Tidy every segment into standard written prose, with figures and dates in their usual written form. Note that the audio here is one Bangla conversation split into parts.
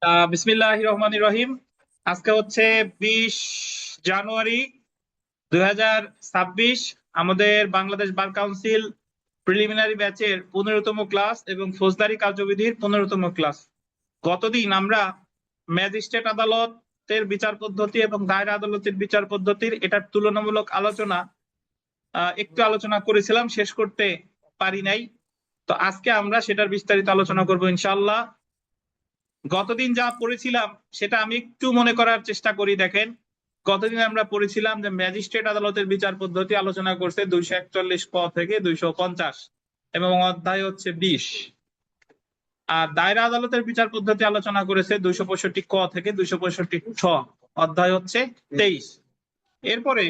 বিসমিল্লাহির রহমানির রহিম। আজকে হচ্ছে 20 জানুয়ারি 2026। আমাদের বাংলাদেশ বার কাউন্সিল প্রিলিমিনারি ব্যাচের 15তম ক্লাস এবং ফৌজদারি কার্যবিধির 15তম ক্লাস। গতদিন আমরা ম্যাজিস্ট্রেট আদালতের বিচার পদ্ধতি এবং দায়রা আদালতের বিচার পদ্ধতির এটার তুলনামূলক আলোচনা একটু আলোচনা করেছিলাম, শেষ করতে পারি নাই। তো আজকে আমরা সেটার বিস্তারিত আলোচনা করব ইনশাআল্লাহ। গতদিন যা পড়েছিলাম সেটা আমি একটু মনে করার চেষ্টা করি। দেখেন, গতদিন আমরা পড়েছিলাম যে ম্যাজিস্ট্রেট আদালতের বিচার পদ্ধতি আলোচনা করছে 241 ক থেকে 250 এবং অধ্যায় হচ্ছে 20। আর দায়রা আদালতের বিচার পদ্ধতি আলোচনা করেছে 265 ক থেকে 265 ছ, অধ্যায় হচ্ছে 23। এরপরে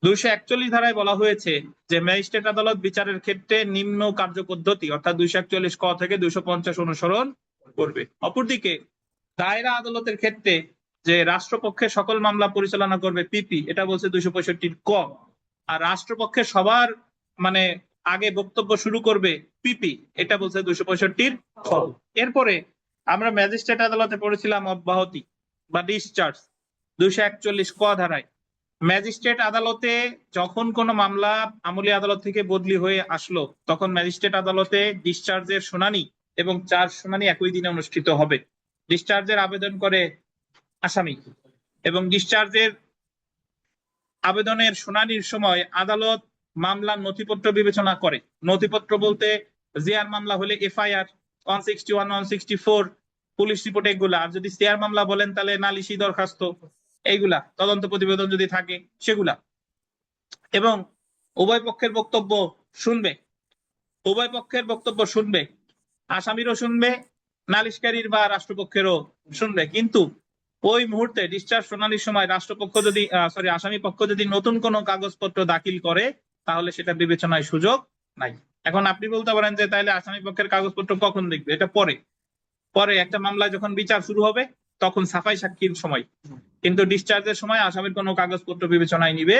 241 ধারায় বলা হয়েছে যে ম্যাজিস্ট্রেট আদালত বিচারের ক্ষেত্রে নিম্ন কার্যপদ্ধতি অর্থাৎ 241 ক থেকে 250 অনুসরণ করবে। অপরদিকে দায়রা আদালতের ক্ষেত্রে যে রাষ্ট্রপক্ষের সকল মামলা পরিচালনা করবে পিপি, এটা বলছে 265 ক। আর রাষ্ট্রপক্ষের সবার মানে আগে বক্তব্য শুরু করবে পিপি, এটা বলছে 265 খ। এরপরে আমরা ম্যাজিস্ট্রেট আদালতে পড়েছিলাম অব্যাহতি বা ডিসচার্জ 241 ক ধারায়। ম্যাজিস্ট্রেট আদালতে যখন কোনো মামলা আমলি আদালত থেকে বদলি হয়ে আসলো তখন ম্যাজিস্ট্রেট আদালতে ডিসচার্জের শুনানি এবং চার্জ শুনানি একই দিনে অনুষ্ঠিত হবে। ডিসচার্জের আবেদন করে আসামি এবং ডিসচার্জের আবেদনের শুনানির সময় আদালত মামলার নথিপত্র বিবেচনা করে। নথিপত্র বলতে জিআর মামলা হলে এফআইআর 161, 164, পুলিশ রিপোর্ট, এগুলা। আর যদি সিআর মামলা বলেন তাহলে নালিশি দরখাস্ত, এইগুলা, তদন্ত প্রতিবেদন যদি থাকে সেগুলা। এবং উভয় পক্ষের বক্তব্য শুনবে, উভয় পক্ষের বক্তব্য শুনবে, আসামিরও শুনবে, নালিশকারীর বা রাষ্ট্রপক্ষেরও শুনবে। কিন্তু ওই মুহূর্তে ডিসচার্জ শুনানির সময় রাষ্ট্রপক্ষ যদি আসামি পক্ষ যদি নতুন কোনো কাগজপত্র দাখিল করে তাহলে সেটা বিবেচনায় সুযোগ নাই। এখন আপনি বলতে পারেন যে তাহলে আসামি পক্ষের কাগজপত্র কখন দেখবে? এটা পরে, পরে একটা মামলায় যখন বিচার শুরু হবে তখন সাফাই সাক্ষীর সময়। কিন্তু ডিসচার্জের সময় আসামির কোনো কাগজপত্র বিবেচনায় নিবে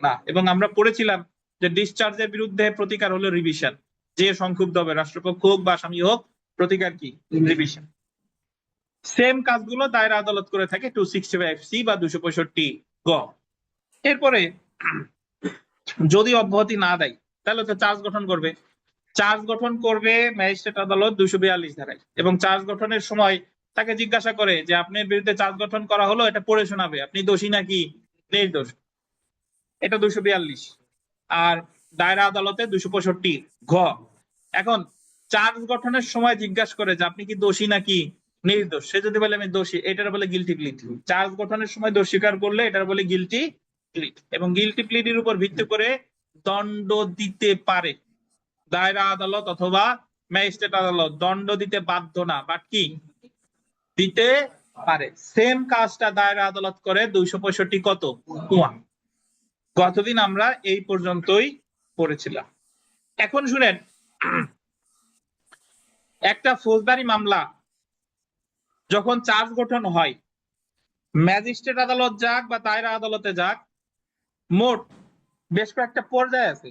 না। এবং আমরা পড়েছিলাম যে ডিসচার্জের বিরুদ্ধে প্রতিকার হলো রিভিশন। যে সংক্ষুব্ধ হবে, রাষ্ট্রপক্ষ হোক বা আসামি হোক, প্রতিকার কি? রিভিশন। সেম কাজগুলো দায়রা আদালত করে থাকে 265 সি বা 265 গ। এরপরে যদি অব্যাহতি না দেয় তাহলে তো চার্জ গঠন করবে। চার্জ গঠন করবে ম্যাজিস্ট্রেট আদালত 242 ধারায়। এবং চার্জ গঠনের সময় তাকে জিজ্ঞাসা করে যে আপনার বিরুদ্ধে চার্জ গঠন করা হলো, এটা পড়ে শোনাবে আপনি দোষী নাকি নির্দোষ, এটা 242। আর দায়রা আদালতে 265 ঘ। এখন চার্জ গঠনের সময় জিজ্ঞাসা করে যে আপনি কি দোষী নাকি নির্দোষ। সে যদি বলে আমি দোষী, এটার বলে গিলটি প্লিট। চার্জ গঠনের সময় দোষ স্বীকার করলে এটার বলে গিলটি প্লিট। এবং গিলটি প্লিটের উপর ভিত্তি করে দণ্ড দিতে পারে দায়রা আদালত অথবা ম্যাজিস্ট্রেট আদালত। দণ্ড দিতে বাধ্য না, বাট কি দিতে পারে। সেম কাজটা দায়রা আদালত করে 265 কত কুয়া। গতদিন আমরা এই পর্যন্তই পড়েছিলাম। এখন শুনেন, একটা ফৌজদারি মামলা যখন চার্জ গঠন হয়, ম্যাজিস্ট্রেট আদালত যাক বা দায়রা আদালতে যাক, মোট বেশ কয়েকটা পর্যায় আছে।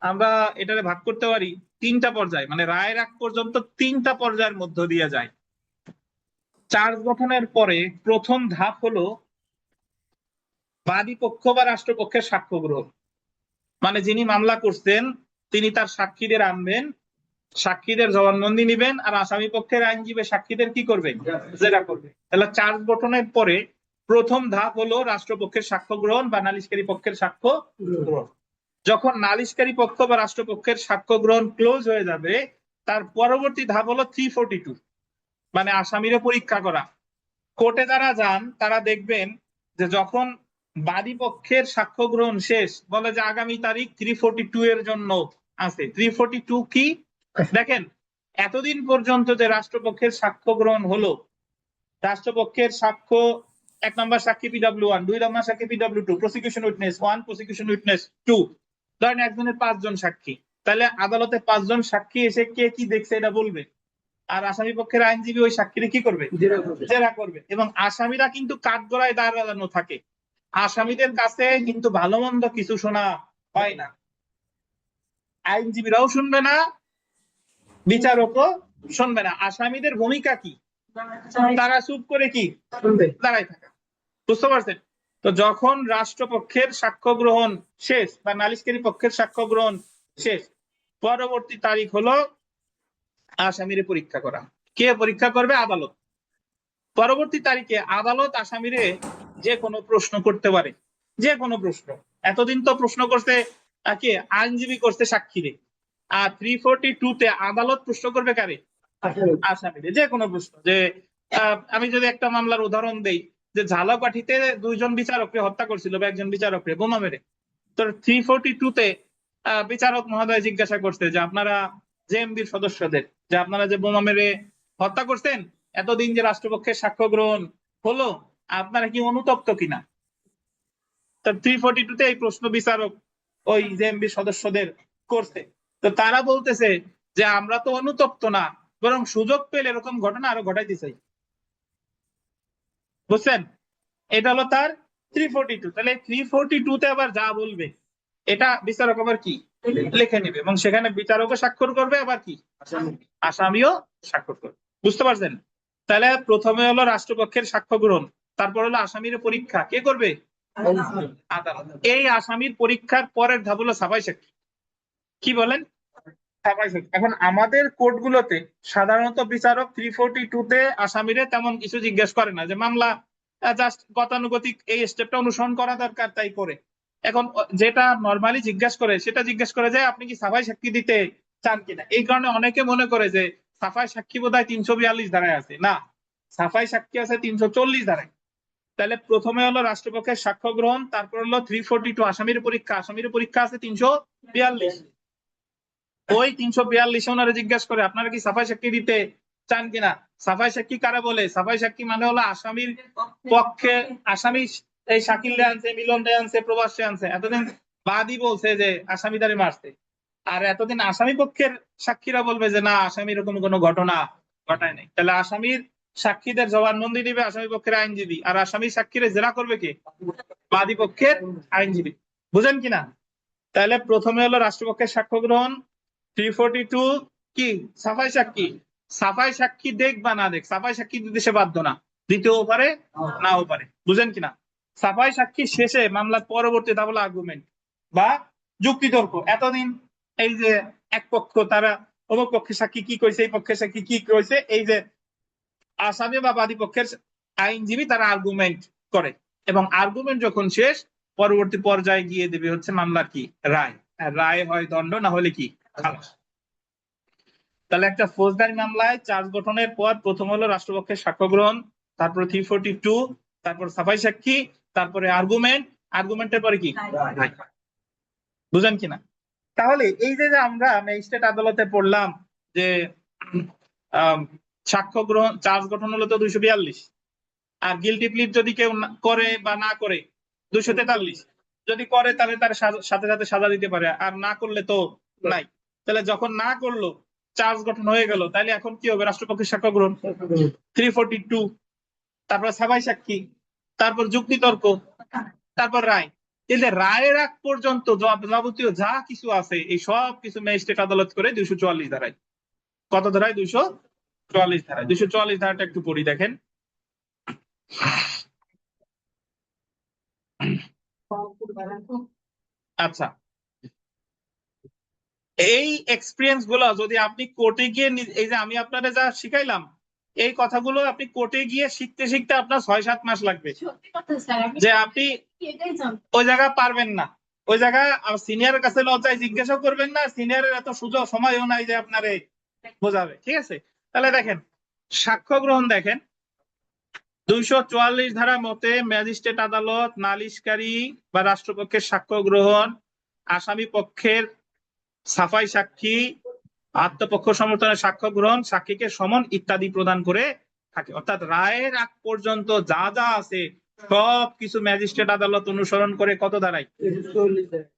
আমরা এটারে ভাগ করতে পারি 3টা পর্যায়, মানে রায়ের আগ পর্যন্ত 3টা পর্যায়ের মধ্য দিয়ে যায়। চার্জ গঠনের পরে প্রথম ধাপ হলো বাদী পক্ষ বা রাষ্ট্রপক্ষের সাক্ষ্য গ্রহণ। মানে যিনি মামলা করছেন তিনি তার সাক্ষীদের আনবেন, সাক্ষীদের জবানবন্দি নিবেন, আর আসামি পক্ষের আইনজীবী সাক্ষীদের কি করবেন? জেরা করবে। তাহলে চার্জ গঠনের পরে প্রথম ধাপ হলো রাষ্ট্রপক্ষের সাক্ষ্য গ্রহণ বা নালিশকারী পক্ষের সাক্ষ্য গ্রহণ। যখন নালিশকারী পক্ষ বা রাষ্ট্রপক্ষের সাক্ষ্য গ্রহণ ক্লোজ হয়ে যাবে, তার পরবর্তী ধাপ হলো 342, মানে আসামিরও পরীক্ষা করা। কোর্টে যারা যান তারা দেখবেন যে যখন বাদী পক্ষের সাক্ষ্য গ্রহণ শেষ, বলে যে আগামী তারিখ 342 এর জন্য আছে। 342 কি? দেখেন, এতদিন পর্যন্ত যে রাষ্ট্রপক্ষের সাক্ষ্য গ্রহণ হলো, রাষ্ট্রপক্ষের সাক্ষ্য 1 নম্বর সাক্ষী PW1, 2 নম্বর সাক্ষী PW2, prosecution witness 1, prosecution witness 2। ধরেন একজনের 5 জন সাক্ষী, তাহলে আদালতে 5 জন সাক্ষী এসে কে কি দেখছে এটা বলবে, আর আসামি পক্ষের আইনজীবী ওই সাক্ষীরা কি করবে? জেরা করবে। এবং আসামিরা কিন্তু কাঠগড়ায় দাঁড় লাগানো থাকে। আসামিদের কাছে কিন্তু ভালো মন্দ কিছু শোনা হয় না, আইনজীবীরাও শুনবে না, বিচারকও শুনবে না। আসামিদের ভূমিকা কি? তারা চুপ করে কি দাঁড়ায় থাকা। বুঝতে পারছেন? তো যখন রাষ্ট্রপক্ষের সাক্ষ্য গ্রহণ শেষ বা নালিশকারী পক্ষের সাক্ষ্য গ্রহণ শেষ, পরবর্তী তারিখ হলো আসামিরে পরীক্ষা করা। কে পরীক্ষা করবে? আদালত। পরবর্তী তারিখে আদালত আসামিরে যে কোনো প্রশ্ন করতে পারে, যে কোনো প্রশ্ন। এতদিন তো প্রশ্ন করছে কে? আইনজীবী করছে সাক্ষীরে। আর 342-তে আদালত প্রশ্ন করবে কারে? আসামিরে। যে কোনো প্রশ্ন। যে আমি যদি একটা মামলার উদাহরণ দেই, যে ঝালকাঠিতে 2জন বিচারককে হত্যা করছিল বা একজন বিচারককে বোমা মেরে। তো 342-তে বিচারক মহোদয় জিজ্ঞাসা করছে যে আপনারা জেএমবির সদস্যদের, যে আপনারা যে বোমা মেরে হত্যা করছেন, এতদিন যে রাষ্ট্রপক্ষের সাক্ষ্য গ্রহণ হলো, আপনারা কি অনুতপ্ত কিনা? তো 342-তে এই প্রশ্ন বিচারক ওই জেএমবির সদস্যদের করছে। তো তারা বলতেছে যে আমরা তো অনুতপ্ত না, বরং সুযোগ পেলে এরকম ঘটনা আরো ঘটাইতে চাই। বুঝছেন? এটা হলো তার 342। তাহলে 342-তে আবার যা বলবে এটা বিচারক আবার কি লিখে নেবে, এবং সেখানে বিচারকও স্বাক্ষর করবে, আবার কি আসামিও স্বাক্ষর করবে। বুঝতে পারছেন? তাহলে প্রথমে হলো রাষ্ট্রপক্ষের সাক্ষ্য গ্রহণ, তারপর হলো আসামির পরীক্ষা। কে করবে? আদালত। এই আসামির পরীক্ষার পরের ধাপ হলো সাফাই সাক্ষী। কি বলেন? সাফাই সাক্ষী। এখন আমাদের কোর্টগুলোতে সাধারণত বিচারক 342-তে আসামিরে তেমন কিছু জিজ্ঞেস করে না, যে মামলা জাস্ট গতানুগতিক এই স্টেপটা অনুসরণ করা দরকার তাই করে। এখন যেটা নরমালি জিজ্ঞাসা করে সেটা জিজ্ঞেস করে যে আপনি কি সাফাই সাক্ষী দিতে চান কিনা। এই কারণে অনেকে মনে করে যে সাফাই সাক্ষী বোধহয় 342 ধারায় আছে। না, সাফাই সাক্ষী আছে 340 ধারায়। তাহলে প্রথমে হলো রাষ্ট্রপক্ষের সাক্ষ্য গ্রহণ, তারপর হলো 342 আসামির পরীক্ষা। আসামির পরীক্ষা আছে 342। ওই 342 ওনারা জিজ্ঞাসা করে আপনারা কি সাফাই সাক্ষী দিতে চান কিনা। সাফাই সাক্ষী কারা বলে? সাফাই সাক্ষী মানে হলো আসামির পক্ষে, আসামি এই শাকিল রে আনছে, মিলন রে আনছে, প্রবাস রে আনছে। এতদিন বাদী বলছে যে আসামিদারে মারছে, আর এতদিন আসামি পক্ষের সাক্ষীরা বলবে যে না, আসামি এরকম কোনো ঘটনা ঘটায় নাই। তাহলে আসামির সাক্ষীদের জবানবন্দি দিবে আসামি পক্ষের আইনজীবী, আর আসামি সাক্ষীরে জেরা করবে কে? বাদী পক্ষের আইনজীবী। বুঝেন কিনা? তাহলে প্রথমে হলো রাষ্ট্রপক্ষের সাক্ষ্য গ্রহণ, 342 কি সাফাই সাক্ষী। সাফাই সাক্ষী দেখ বা না দেখ, সাফাই সাক্ষী দিতে সে বাধ্য না, দিতেও পারে নাও পারে। বুঝেন কিনা? সাফাই সাক্ষী শেষে মামলার পরবর্তী তা হলো আর্গুমেন্ট বা যুক্তিতর্ক। এতদিন এই যে এক পক্ষ তারা অমুক পক্ষের সাক্ষী কি কইছে, এই পক্ষের সাক্ষী কি কইছে, এই যে আসামি বা বাদী পক্ষের আইনজীবী তারা আর্গুমেন্ট করে, এবং আর্গুমেন্ট যখন শেষ, পরবর্তী পর্যায়ে গিয়ে দেবে হচ্ছে মামলার কি রায়। রায় হয় দণ্ড, না হলে কি খালাস। তাহলে একটা ফৌজদারি মামলায় চার্জ গঠনের পর প্রথম হলো রাষ্ট্রপক্ষের সাক্ষ্য গ্রহণ, তারপর 342, তারপর সাফাই সাক্ষী, তারপরে আর্গুমেন্ট, আর্গুমেন্টের পরে কি রায়। বুঝেন কিনা? তাহলে এই যে আমরা ম্যাজিস্ট্রেট আদালতে পড়লাম যে সাক্ষ্য গ্রহণ চার্জ গঠন হলো তো 242, আর গিলটি প্লিট যদি কেউ করে বা না করে 243। যদি করে তাহলে তার সাথে সাথে সাজা দিতে পারে, আর না করলে তো নাই। তাহলে যখন না করলো, চার্জ গঠন হয়ে গেল, তাহলে এখন কি হবে? রাষ্ট্রপক্ষের সাক্ষ্য গ্রহণ 342, তারপর সাফাই সাক্ষী, তারপর যুক্তিতর্ক, তারপর রায়। এই যে রায়ের আগ পর্যন্ত যাবতীয় যা কিছু আছে, এই সব কিছু ম্যাজিস্ট্রেট আদালত করে 244 ধারায়। কত ধারায়? 244 ধারায়। 244 ধারাটা একটু পড়ি, দেখেন। আচ্ছা, এই এক্সপিরিয়েন্স গুলো যদি আপনি কোর্টে গিয়ে, এই যে আমি আপনাদের যা শিখাইলাম, এই কথাগুলো আপনি কোর্টে গিয়ে শিখতে শিখতে আপনার 6-7 মাস লাগবে। যে আপনি ওই জায়গা পারবেন না, ওই জায়গা সিনিয়রের কাছে লজ্জায় জিজ্ঞাসা করবেন না, সিনিয়রের এত সুযোগ সময়ও নাই যে আপনারে বোঝাবে। ঠিক আছে? তাহলে দেখেন সাক্ষ্য গ্রহণ, দেখেন 244 ধারা মতে ম্যাজিস্ট্রেট আদালত নালিশকারী বা রাষ্ট্রপক্ষের সাক্ষ্য গ্রহণ, আসামি পক্ষের সাফাই সাক্ষী, আত্মপক্ষ সমর্থনের সাক্ষ্য গ্রহণ, সাক্ষীকে সমন ইত্যাদি প্রদান করে থাকে। অর্থাৎ রায়ের আগ পর্যন্ত যা যা আছে সব কিছু ম্যাজিস্ট্রেট আদালত অনুসরণ করে কত ধারায়?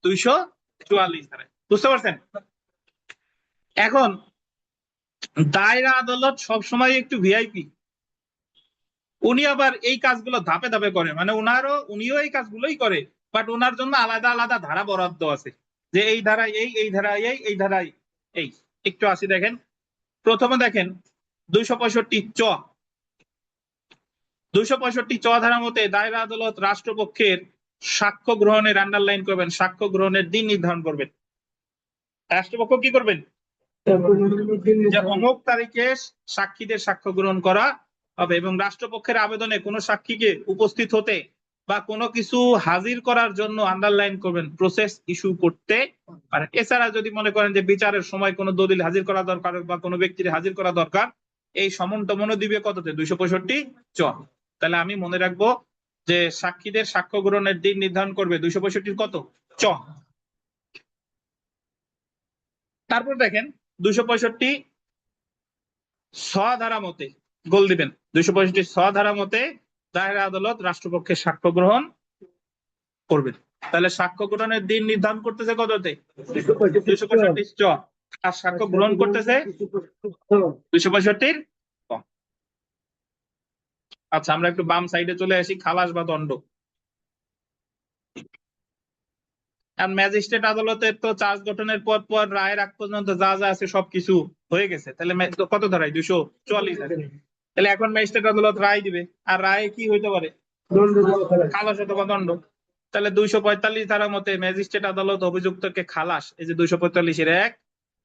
244 ধারায়। বুঝতে পারছেন? এখন দায়রা আদালত সবসময় একটু ভিআইপি। উনি আবার এই কাজগুলো ধাপে ধাপে করে, মানে উনিও এই কাজগুলোই করে, বাট ওনার জন্য আলাদা আলাদা ধারা বরাদ্দ আছে, যে এই ধারায় এই ধারায় এই ধারায় এই। একটু আসি, দেখেন। প্রথমে দেখেন 265 চ, 265 চ ধারা মতে দায়রা আদালত রাষ্ট্রপক্ষের সাক্ষ্য গ্রহণের আন্ডারলাইন করবেন, সাক্ষ্য গ্রহণের দিন নির্ধারণ করবেন। রাষ্ট্রপক্ষ কি করবেন? যে অমুক তারিখে সাক্ষীদের সাক্ষ্য গ্রহণ করা হবে এবং রাষ্ট্রপক্ষের আবেদনে কোনো সাক্ষীকে উপস্থিত হতে বা কোনো কিছু হাজির করার জন্য আন্ডারলাইন করবেন, প্রসেস ইস্যু করতে পারেন। এছাড়া যদি মনে করেন যে বিচারের সময় কোনো দলিল হাজির করা দরকার বা কোনো ব্যক্তির হাজির করা দরকার, এই সমন টমনও দিবে কততে? 265 চ। তাহলে আমি মনে রাখবো যে সাক্ষীদের সাক্ষ্য গ্রহণের দিন নির্ধারণ করবে 265 কত? চ। তারপর দেখেন 265 ছ ধারা মতে গোল দিবেন। 265 ছ ধারা মতে দায়রা আদালত রাষ্ট্রপক্ষের সাক্ষ্য গ্রহণ করবে। তাহলে সাক্ষ্য গ্রহণের দিন নির্ধারণ করতেছে কততে? 265 চ। আর সাক্ষ্য গ্রহণ করতেছে 265 ক। আচ্ছা, আমরা একটু বাম সাইডে চলে আসি, খালাস বা দণ্ড। ম্যাজিস্ট্রেট আদালতের তো চার্জ গঠনের পর পর রায়ের আগ পর্যন্ত যা যা আছে সবকিছু হয়ে গেছে। তাহলে কত ধারায়? 244 ধারায়। তাহলে এখন ম্যাজিস্ট্রেট আদালত রায় দিবে, আর রায়ে কি হইতে পারে? খালাস অথবা দণ্ড। তাহলে 245 ধারা মতে ম্যাজিস্ট্রেট আদালত অভিযুক্তকে খালাস, এই যে 245-এর 1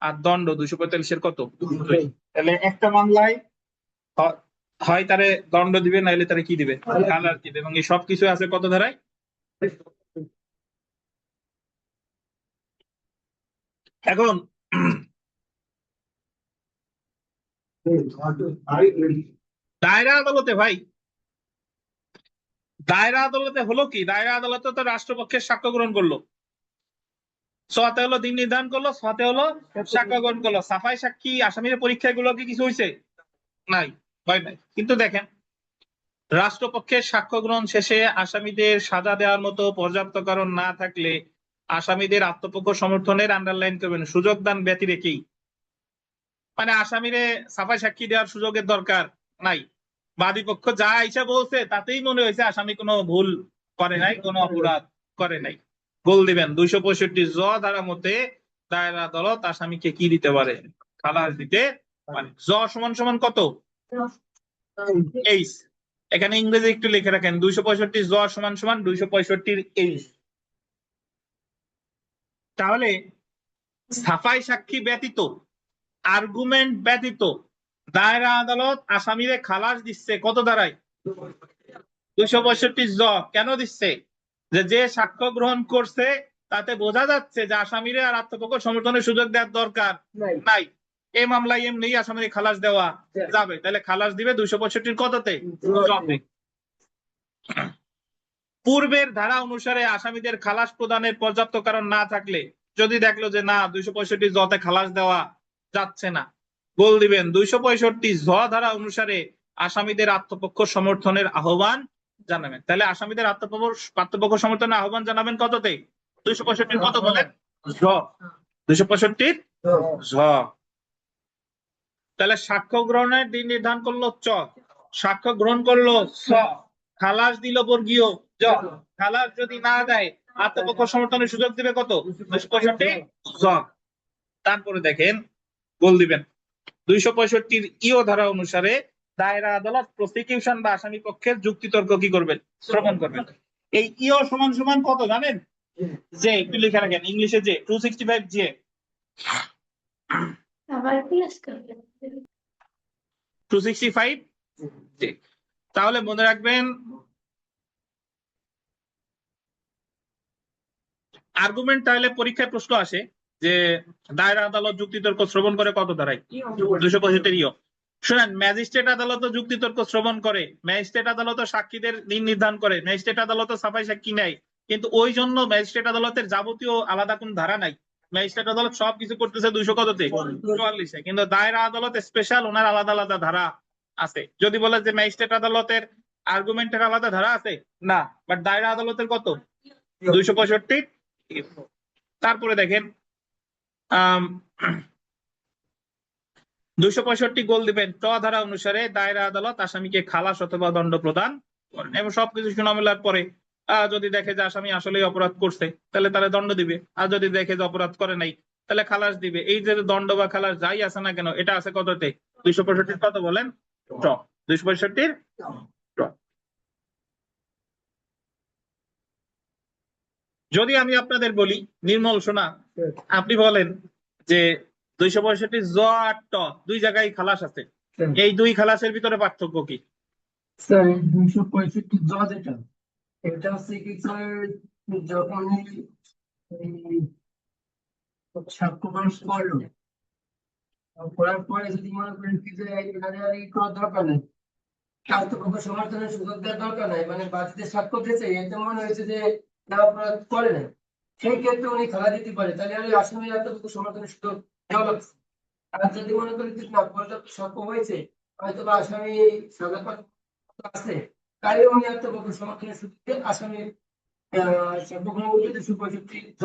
আর দণ্ড 245-এর কত? 2। তাহলে একটা মামলায় হয় তারে দণ্ড দিবে, নাইলে তারে কি দিবে? খালাস দিবে। এবং এই সবকিছু আছে কত ধারায়? এখন দায়রা আদালতে ভাই, দায়রা আদালতে হলো কি? দায়রা আদালতে তো রাষ্ট্রপক্ষের সাক্ষ্য গ্রহণ করলো, সোয়াতে হলো দিন নির্ধারণ করলো, সোয়াতে হলো সাক্ষ্য গ্রহণ করলো। সাফাই সাক্ষী আসামির পরীক্ষা গুলো কি কিছু হয়েছে? নাই, হয় নাই। কিন্তু দেখেন, রাষ্ট্রপক্ষের সাক্ষ্য গ্রহণ শেষে আসামিদের সাজা দেওয়ার মতো পর্যাপ্ত কারণ না থাকলে আসামিদের আত্মপক্ষ সমর্থনের আন্ডারলাইন করবেন সুযোগ দান ব্যতি রেখেই। মানে আসামিরে সাফাই সাক্ষী দেওয়ার সুযোগের দরকার নাই, বাদী পক্ষ যা ইচ্ছা বলছে তাতেই মনে হয়েছে আসামি কোনো ভুল করে নাই, কোনো অপরাধ করে নাই। গোল দিবেন 265 জ ধারা মতে দায়রা আদালত আসামিকে কি দিতে পারে? খালাস দিতে পারে। জ সমান সমান কত? এইচ। এখানে ইংরেজি একটু লিখে রাখেন, 265 জ সমান সমান 265 এইচ। তাহলে সাফাই সাক্ষী ব্যতীত, আর্গুমেন্ট ব্যতীত দায়রা আদালত আসামিরে খালাস দিচ্ছে কত ধারায়? 265 জ। কেন দিচ্ছে? যে সাক্ষ্য গ্রহণ করছে তাতে বোঝা যাচ্ছে যে আসামিরে আর আত্মপক্ষ সমর্থনের সুযোগ দেওয়ার দরকার নাই, এই মামলায় এমনি আসামিরে খালাস দেওয়া যাবে। তাহলে খালাস দিবে 265 কততে? জতে। পূর্বের ধারা অনুসারে আসামিদের খালাস প্রদানের পর্যাপ্ত কারণ না থাকলে, যদি দেখলো যে না 265 জতে খালাস দেওয়া যাচ্ছে না, গোল দিবেন 265 জ ধারা অনুসারে আসামিদের আত্মপক্ষ সমর্থনের আহ্বান জানাবেন। তাহলে আসামিদের আত্মপক্ষ সমর্থনের আহ্বান জানাবেন কততে? 265 কত বলেন? জ। 265 জ। তাহলে সাক্ষ্য গ্রহণের দিন নির্ধারণ করলো চ, সাক্ষ্য গ্রহণ করলো ছ, খালাস দিল বর্গীয় জ। খালাস যদি না দেয় আত্মপক্ষ সমর্থনের সুযোগ দিবে কত? 265 জ। তারপরে দেখেন গোল দিবেন 265 ইও ধারা অনুসারে দায়রা আদালত প্রসিকিউশন বা আসামি পক্ষের যুক্তিতর্ক কি করবেন? শ্রবণ করবেন। এই ইও সমান সমান কত জানেন? যে একটু লিখে রাখেন ইংলিশে, যে 265 যে। আবার প্লাস করবেন 265 যে। তাহলে মনে রাখবেন আর্গুমেন্ট, তাহলে পরীক্ষায় প্রশ্ন আসে যে দায়রা আদালত যুক্তিতর্ক শ্রবণ করে কত ধারায়? 265 ইও। শুনেন, ম্যাজিস্ট্রেট আদালত যুক্তিতর্ক শ্রবণ করে, ম্যাজিস্ট্রেট আদালত সাক্ষীদের দিন নির্ধারণ করে, ম্যাজিস্ট্রেট আদালত সাফাই সাক্ষী নেয়, কিন্তু ওই জন্য ম্যাজিস্ট্রেট আদালতের যাবতীয় আলাদা কোন ধারা নাই। ম্যাজিস্ট্রেট আদালত সবকিছু করতেছে 200 কততে? 44-এ। কিন্তু দায়রা আদালত স্পেশাল, ওনার আলাদা আলাদা ধারা আছে। যদি বলে যে ম্যাজিস্ট্রেট আদালতের আর্গুমেন্টের আলাদা ধারা আছে, না, বাট দায়রা আদালতের কত? 265। তারপরে দেখেন 265 গোল দিবেন ট ধারা অনুসারে দায়রা আদালত আসামিকে খালাস অথবা দণ্ড প্রদান করেন। এবং সবকিছু শোনামেলার পরে যদি দেখে যে আসামি আসলেই অপরাধ করছে তাহলে তারা দণ্ড দিবে, আর যদি দেখে যে অপরাধ করে নাই তাহলে খালাস দিবে। এই যে দণ্ড বা খালাস যাই আছে না কেন, এটা আছে কততে? 265 কত বলেন? ট। 265 ট। যদি আমি আপনাদের বলি নির্মল সোনা, আপনি বলেন যে 265 জ আর ট দুই জায়গায় খালাস আছে, এই দুই খালাসের ভিতরে পার্থক্য কি? স্যার 265 জ যেটা এটা হচ্ছে কি স্যার, যখন সাক্ষ্য প্রকাশ করলো, করার পরে যদি মনে করেন কি যে এখানে আর ই করার দরকার নেই, আত্মপক্ষ সমর্থনের সুযোগ দেওয়ার দরকার নাই, মানে বাদীদের সাক্ষ্য দিয়েছে এতে মনে হয়েছে যে না অপরাধ করে নাই, সেই ক্ষেত্রে উনি খেলা দিতে পারে, তাহলে আর আসামির আত্মপক্ষ সমর্থনের সুযোগ দেওয়া লাগছে। আর যদি মনে করেন যে না পর্যাপ্ত সাক্ষ্য হয়েছে, হয়তো বা আসামি সাজা প্রাপ্ত আছে, তাহলে উনি আত্মপক্ষ সমর্থনের সুযোগ দিয়ে আসামির সাক্ষ্য গ্রহণ করতে 265 জ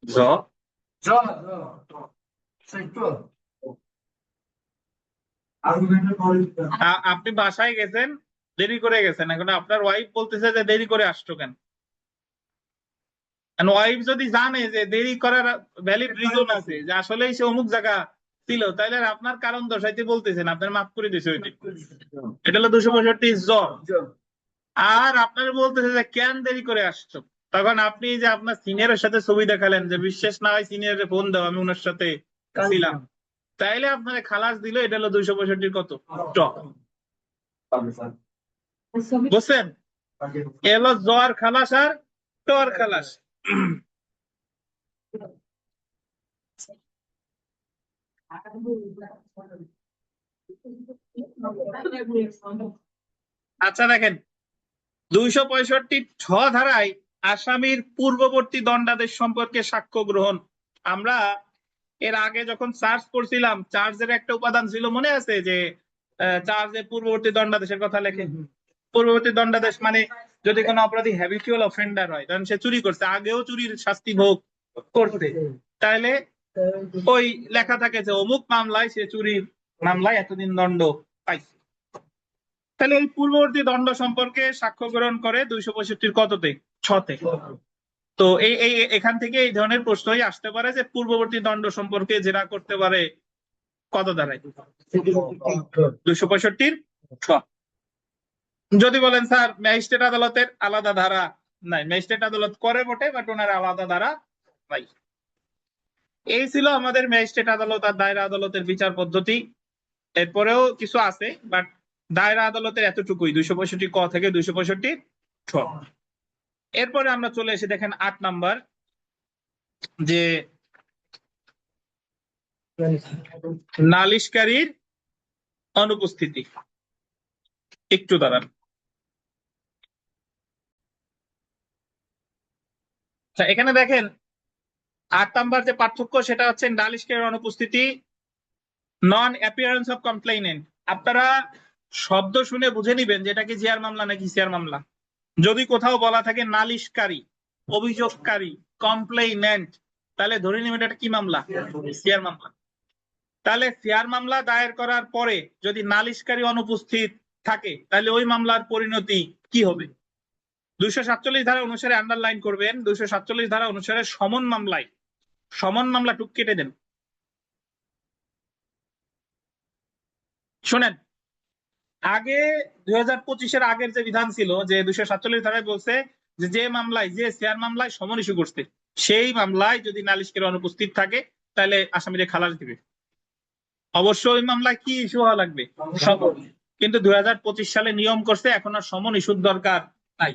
জ জ সত্য। আপনি বাসায় গেছেন, দেরি করে গেছেন, এখন আপনার ওয়াইফ বলতেছে যে দেরি করে আসছো কেন? ওয়াইফ যদি জানে যে দেরি করার ভ্যালিড রিজন আছে, যে আসলেই সে অমুক জায়গা ছিল, তাহলে আর আপনার কারণ দর্শাইতে বলতেছেন, আপনার মাফ করে দিছে ওইটি। এটা হলো 265 জ। আর আপনার বলতেছে যে কেন দেরি করে আসছো, তখন আপনি যে আপনার সিনিয়রের সাথে ছবি দেখালেন যে বিশ্বাস না হয় সিনিয়রের ফোন দাও, আমি ওনার সাথে ছিলাম, তাইলে আপনার খালাস দিল। এটা হলো 265 কত ট। বুঝছেন? এলো জ্বর খালাস আর টর খালাস। আচ্ছা দেখেন, 265 ঠ ধারায় আসামির পূর্ববর্তী দণ্ডাদেশ সম্পর্কে সাক্ষ্য গ্রহণ। আমরা এর আগে যখন চার্জ করছিলাম, চার্জের একটা উপাদান ছিল মনে আছে, যে চার্জে পূর্ববর্তী দণ্ডাদেশের কথা লেখে। পূর্ববর্তী দণ্ডাদেশ মানে যদি কোনো অপরাধী হ্যাবিচুয়াল অফেন্ডার হয়, কারণ সে চুরি করছে, আগেও চুরির শাস্তি ভোগ করছে, তাহলে ওই লেখা থাকে যে অমুক মামলায় সে চুরির মামলায় এতদিন দণ্ড পাইছে। তাহলে এই পূর্ববর্তী দণ্ড সম্পর্কে সাক্ষ্য গ্রহণ করে 265 কততে ছতে। তো এই এখান থেকে এই ধরনের প্রশ্নই আসতে পারে যে পূর্ববর্তী দণ্ড সম্পর্কে জেরা করতে পারে কত ধারায়? 265 ছ। যদি বলেন স্যার ম্যাজিস্ট্রেট আদালতের আলাদা ধারা নাই, ম্যাজিস্ট্রেট আদালত করে বটে, বাট ওনার আলাদা ধারা নাই। এই ছিল আমাদের ম্যাজিস্ট্রেট আদালত আর দায়রা আদালতের বিচার পদ্ধতি। এরপরেও কিছু আছে, বাট দায়রা আদালতের এতটুকুই, 265 ক থেকে 265 ছ। এরপরে আমরা চলে এসে দেখেন 8 নাম্বার, যে নালিশকারীর অনুপস্থিতি। একটু দাঁড়ান। আচ্ছা এখানে দেখেন 8 নাম্বার যে পার্থক্য, সেটা হচ্ছে নালিশকারীর অনুপস্থিতি, নন অ্যাপিয়ারেন্স অফ কমপ্লেইনেন্ট। আপনারা শব্দ শুনে বুঝে নিবেন যে এটা কি জিআর মামলা নাকি সিআর মামলা। যদি কোথাও বলা থাকে নালিশকারী, অভিযোগকারী, কমপ্লেইনেন্ট, তাহলে ধরে নিবেন এটা কি মামলা? সিআর মামলা। তাহলে সিআর মামলা দায়ের করার পরে যদি নালিশকারী অনুপস্থিত থাকে, তাহলে ওই মামলার পরিণতি কি হবে? 247 ধারা অনুসারে আন্ডারলাইন করবেন, 247 ধারা অনুসারে সমন মামলায়, সমন মামলা টুক কেটে দেন। শোনেন, আগে 2025-এর আগের যে বিধান ছিল, যে 247 ধারায় বলছে যে যে মামলায়, যে সিআর মামলায় সমন ইস্যু করছে, সেই মামলায় যদি নালিশকারী অনুপস্থিত থাকে, তাহলে আসামিরে খালাস দিবে। অবশ্যই ওই মামলায় কি ইস্যু হওয়া লাগবে? সমন। কিন্তু 2025 সালে নিয়ম করছে এখন আর সমন ইস্যুর দরকার নাই।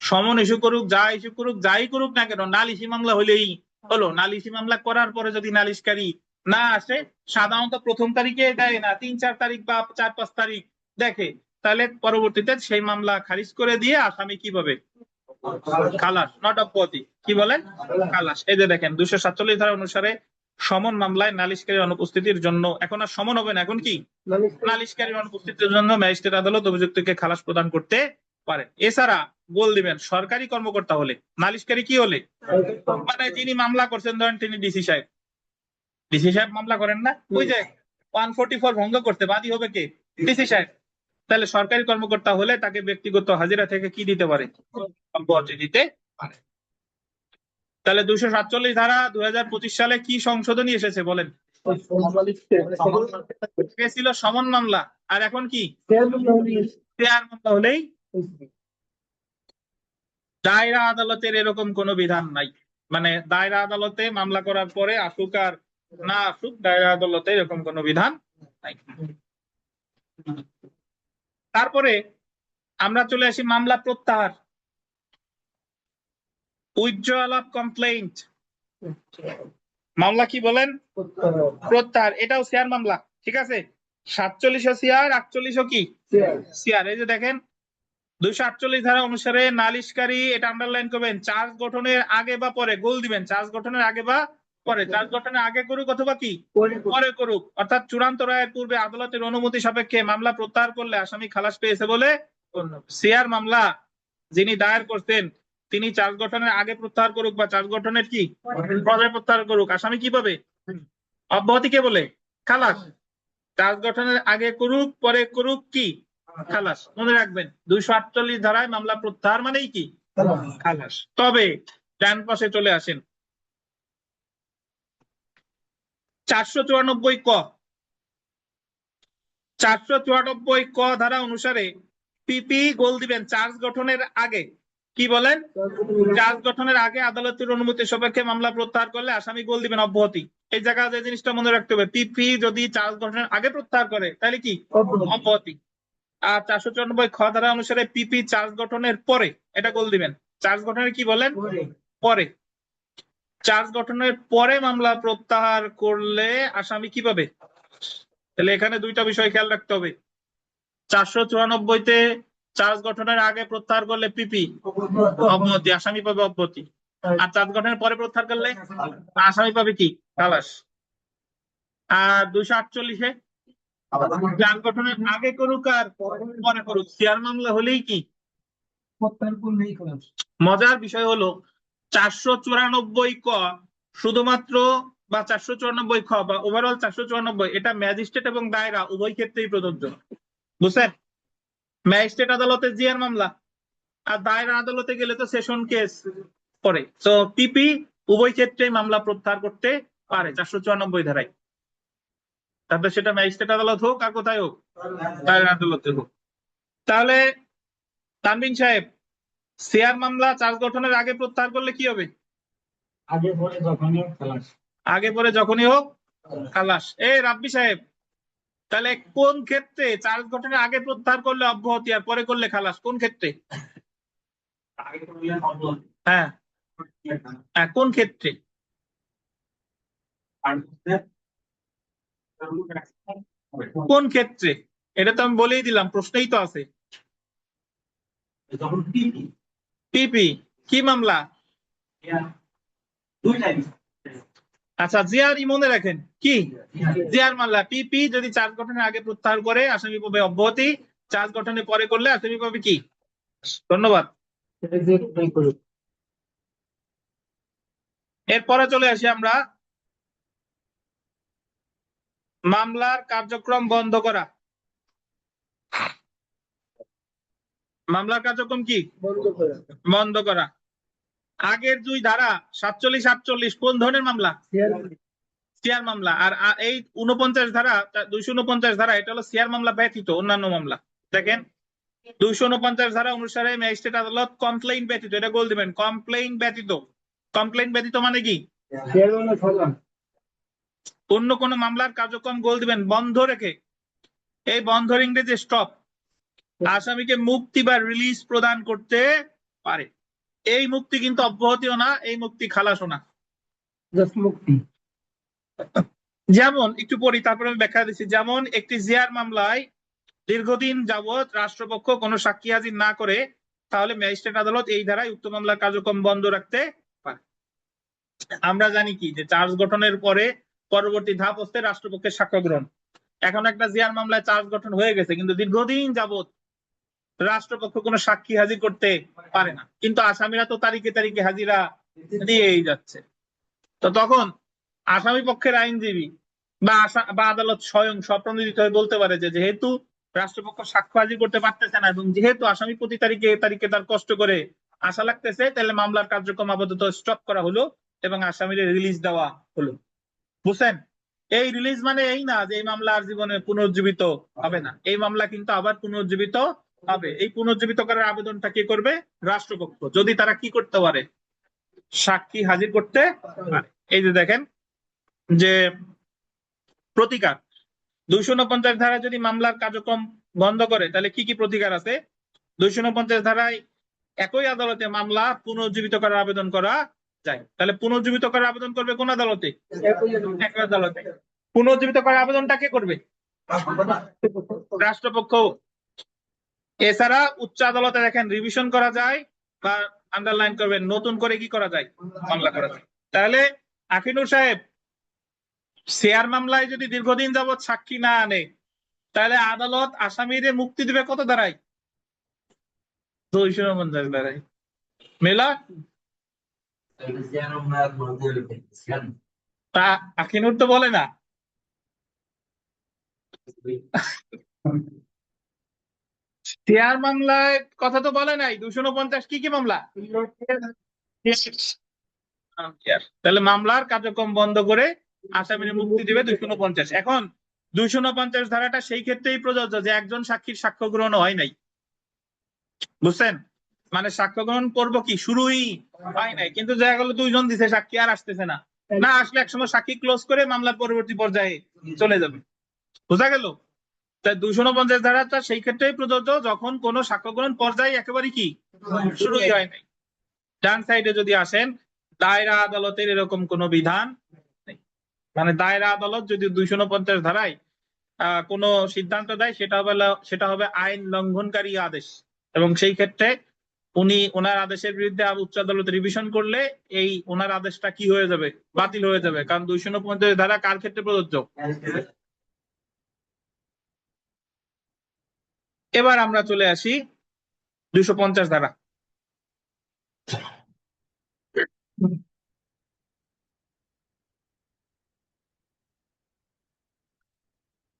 সমন ইস্যু করুক, যা ইস্যু করুক, যাই করুক না কেন, নালিশি মামলা হলেই হলো। নালিশি মামলা করার পরে যদি নালিশকারী না আসে, সাধারণত প্রথম তারিখে দেয় না, 3-4 তারিখ বা 4-5 তারিখ দেখে, তাহলে পরবর্তীতে সেই মামলা খারিজ করে দিয়ে আসামি কি পাবে? খালাস, নট অব্যাহতি। কি বলেন? খালাস। এই যে দেখেন 247 ধারা অনুসারে সমন মামলায় নালিশকারীর অনুপস্থিতির জন্য, এখন আর সমন হবে না, এখন কি নালিশকারীর অনুপস্থিতির জন্য ম্যাজিস্ট্রেট আদালত অভিযুক্তকে খালাস প্রদান করতে পারেন। এছাড়া বল দিবেন সরকারি কর্মকর্তা হলে, নালিশকারী কি হলে, মানে যিনি মামলা করছেন, ধরেন তিনি ডিসি সাহেব, ডিসি সাহেব মামলা করেন না, ওই যে 144 ভঙ্গ করতে বাদী হবে কে? ডিসি সাহেব। তাহলে সরকারি কর্মকর্তা হলে তাকে ব্যক্তিগত হাজিরা থেকে কি দিতে পারে? অব্যাহতি দিতে পারে। তাহলে 247 ধারা 2025 সালে কি সংশোধনী এসেছে বলেন? ছিল সমন মামলা, আর এখন কি সিআর মামলা হলেই দায়রা আদালতের এরকম কোনো বিধান নাই, মানে দায়রা আদালতে মামলা করার পরে আসুক আর না আসুক, দায়রা আদালতে এরকম কোনো বিধান নাই। তারপরে আমরা চলে আসি মামলা প্রত্যাহার, উইথড্রয়াল অফ কমপ্লেইন্ট। মামলা কি বলেন? প্রত্যাহার। এটাও শেয়ার মামলা, ঠিক আছে। 47 শেয়ার, 48 কি শেয়ার। এই যে দেখেন 248 ধারা অনুসারে নালিশকারী, এটা আন্ডারলাইন করবেন, চার্জ গঠনের আগে বা পরে, গোল দিবেন, চার্জ গঠনের আগে বা পরে, চার্জ গঠনের আগে করুক অথবা কি পরে করুক, অর্থাৎ চূড়ান্ত রায়ের পূর্বে আদালতের অনুমতি সাপেক্ষে মামলা প্রত্যাহার করলে আসামি খালাস পেয়েছে বলে গণ্য হবে। শেয়ার মামলা যিনি দায়ের করতেন তিনি চার্জ গঠনের আগে প্রত্যাহার করুক বা চার্জ গঠনের কি পরে প্রত্যাহার করুক, আসামি কি পাবে? অব্যাহতি কে বলে? খালাস। চার্জ গঠনের আগে করুক পরে করুক কি খালাস। মনে রাখবেন 248 ধারায় মামলা প্রত্যাহার মানেই কি খালাস। তবে ডান পাশে চলে আসেন 494 ক। 494 ক ধারা অনুসারে পিপি গোল দিবেন চার্জ গঠনের আগে, কি বলেন? চার্জ গঠনের আগে আদালতের অনুমতি সাপেক্ষে মামলা প্রত্যাহার করলে আসামি গোল দিবেন অব্যাহতি। এই জায়গায় যে জিনিসটা মনে রাখতে হবে, পিপি যদি চার্জ গঠনের আগে প্রত্যাহার করে তাহলে কি অব্যাহতি। আর 494 খ ধারা অনুসারে পিপি চার্জ গঠনের পরে, এটা গোল দিবেন। চার্জ গঠনের কি বলেন? পরে। চার্জ গঠনের পরে মামলা প্রত্যাহার করলে আসামি কি পাবে? তাহলে এখানে দুইটা বিষয় খেয়াল রাখতে হবে। 494-তে চার্জ গঠনের আগে প্রত্যাহার করলে পিপি অব্যাহতি, আসামি পাবে অব্যাহতি। আর চার্জ গঠনের পরে প্রত্যাহার করলে আসামি পাবে কি খালাস। আর 248-এ চার্জ গঠনের আগে করুক আর পরে করুক, শেয়ার মামলা হলেই কি প্রত্যাহার করলেই খালাস। মজার বিষয় হলো 494 ক শুধুমাত্র বা 494 খ বা ওভারঅল 494 এটা ম্যাজিস্ট্রেট এবং দায়রা উভয় ক্ষেত্রেই প্রযোজ্য, বুঝছেন? ম্যাজিস্ট্রেট আদালতে জিআর মামলা আর দায়রা আদালতে গেলে তো সেশন কেস পড়ে। তো পিপি উভয় ক্ষেত্রেই মামলা প্রত্যাহার করতে পারে 494 ধারায়। তারপরে সেটা ম্যাজিস্ট্রেট আদালত হোক আর কোথায় হোক, দায়রা আদালতে হোক। তাহলে তানভীর সাহেব, শেয়ার মামলা চার্জ গঠনের আগে প্রত্যাহার করলে কি হবে? আগে পরে যখনই খালাস। আগে পরে যখনই হোক খালাস। রাব্বি সাহেব, তাহলে কোন ক্ষেত্রে চার্জ গঠনের আগে প্রত্যাহার করলে অব্যাহতি আর পরে করলে খালাস? কোন ক্ষেত্রে? হ্যাঁ হ্যাঁ, কোন ক্ষেত্রে? কোন ক্ষেত্রে? এটা তো আমি বলেই দিলাম, প্রশ্নেই তো আছে। পিপি কি মামলা? আচ্ছা, জিআরই মনে রাখেন, কি জিআর মামলা। পিপি যদি চার্জ গঠনের আগে প্রত্যাহার করে আসামি পাবে অব্যাহতি, চার্জ গঠনের পরে করলে আসামি পাবে কি? ধন্যবাদ। এরপরে চলে আসি আমরা মামলার কার্যক্রম বন্ধ করা। মামলার কার্যক্রম কি বন্ধ করা। আগের দুই ধারা 47-48 কোন ধরনের মামলা? শেয়ার মামলা। আর এই 49 ধারা 249 ধারা এটা হলো শেয়ার মামলা ব্যতীত অন্যান্য মামলা। দেখেন 249 ধারা অনুসারে ম্যাজিস্ট্রেট আদালত কমপ্লেইন ব্যতীত, এটা গোল দিবেন, কমপ্লেইন ব্যতীত। কমপ্লেইন ব্যতীত মানে কি? অন্য কোন মামলার কার্যক্রম গোল দিবেন বন্ধ রেখে, এই বন্ধের ইংরেজি স্টপ, আসামিকে মুক্তি বা রিলিজ প্রদান করতে পারে। এই মুক্তি কিন্তু অব্যাহতিও না, এই মুক্তি খালাসও না, মুক্তি। যেমন একটু পড়ি তারপরে আমি ব্যাখ্যা দিচ্ছি। যেমন একটি জিআর মামলায় দীর্ঘদিন যাবৎ রাষ্ট্রপক্ষ কোনো সাক্ষী হাজির না করে তাহলে ম্যাজিস্ট্রেট আদালত এই ধারায় উক্ত মামলার কার্যক্রম বন্ধ রাখতে পারে। আমরা জানি কি যে চার্জ গঠনের পরে পরবর্তী ধাপ হচ্ছে রাষ্ট্রপক্ষের সাক্ষ্য গ্রহণ। এখন একটা জিআর মামলায় চার্জ গঠন হয়ে গেছে কিন্তু দীর্ঘদিন যাবৎ রাষ্ট্রপক্ষ কোনো সাক্ষী হাজির করতে পারে না, কিন্তু আসামিরা তো তারিখে তারিখে হাজিরা দিয়েই যাচ্ছে। তো তখন আসামি পক্ষের আইনজীবী বা আদালত স্বয়ং স্বপ্রণোদিত হয়ে বলতে পারে যে যেহেতু রাষ্ট্রপক্ষ সাক্ষ্য হাজির করতে পারতেছে না এবং যেহেতু আসামি প্রতি তারিখে তারিখে তার কষ্ট করে আশা লাগতেছে, তাহলে মামলার কার্যক্রম আপাতত স্টপ করা হলো এবং আসামির রিলিজ দেওয়া হলো। বুঝছেন? এই রিলিজ মানে এই না যে এই মামলা আর জীবনে পুনরুজ্জীবিত হবে না, এই মামলা কিন্তু আবার পুনরুজ্জীবিত পাবে। এই পুনর্জীবিত করার আবেদনটা কে করবে? রাষ্ট্রপক্ষ, যদি তারা কি করতে পারে, সাক্ষী হাজির করতে পারে। এই যে দেখেন যে প্রতিকার, 249 ধারা যদি মামলার কার্যক্রম বন্ধ করে তাহলে কি কি প্রতিকার আছে? 249 ধারায় একই আদালতে মামলা পুনর্জীবিত করার আবেদন করা যায়। তাহলে পুনর্জীবিত করার আবেদন করবে কোন আদালতে? একই আদালতে। পুনর্জীবিত করার আবেদনটা কে করবে? রাষ্ট্রপক্ষ। এছাড়া উচ্চ আদালতে দেখেন রিভিশন করা যায় বা আন্ডারলাইন করবেন, নতুন করে কি করা যায়? মামলা করা যায়। তাহলে আকিনুর সাহেব, শেয়ার মামলায় যদি দীর্ঘদিন যাবত সাক্ষী না আনে তাহলে আদালত আসামিদের মুক্তি দিবে কত ধারায়? 249 ধারায়। মেলা তা আকিনুর তো বলে না। শেয়ার মামলায় কথা তো বলে নাই। 249 কি কি মামলা? তাহলে মামলার কার্যক্রম বন্ধ করে আসামির মুক্তি দিবে 249। এখন 249 ধারাটা সেই ক্ষেত্রেই প্রযোজ্য যে একজন সাক্ষীর সাক্ষ্য গ্রহণ হয় নাই। বুঝছেন? মানে সাক্ষ্য গ্রহণ করবো কি শুরুই হয় নাই, কিন্তু দেখা গেল 2 জন দিছে সাক্ষী, আর আসতেছে না, না আসলে একসময় সাক্ষী ক্লোজ করে মামলার পরবর্তী পর্যায়ে চলে যাবে। বোঝা গেল? তাই 249 ধারাটা সেই ক্ষেত্রেই প্রযোজ্য যখন কোনো সাক্ষ্য গ্রহণ পর্যায়ে একেবারে কি শুরুই হয় নাই। ডান সাইডে যদি আসেন, দায়রা আদালতের এরকম কোনো বিধান নেই। মানে দায়রা আদালত যদি 249 ধারায় কোনো সিদ্ধান্ত দেয় সেটা হবে আইন লঙ্ঘনকারী আদেশ, এবং সেই ক্ষেত্রে উনি ওনার আদেশের বিরুদ্ধে উচ্চ আদালতে রিভিশন করলে এই ওনার আদেশটা কি হয়ে যাবে? বাতিল হয়ে যাবে। কারণ 249 ধারা কার ক্ষেত্রে প্রযোজ্য? এবার আমরা চলে আসি 250 ধারা।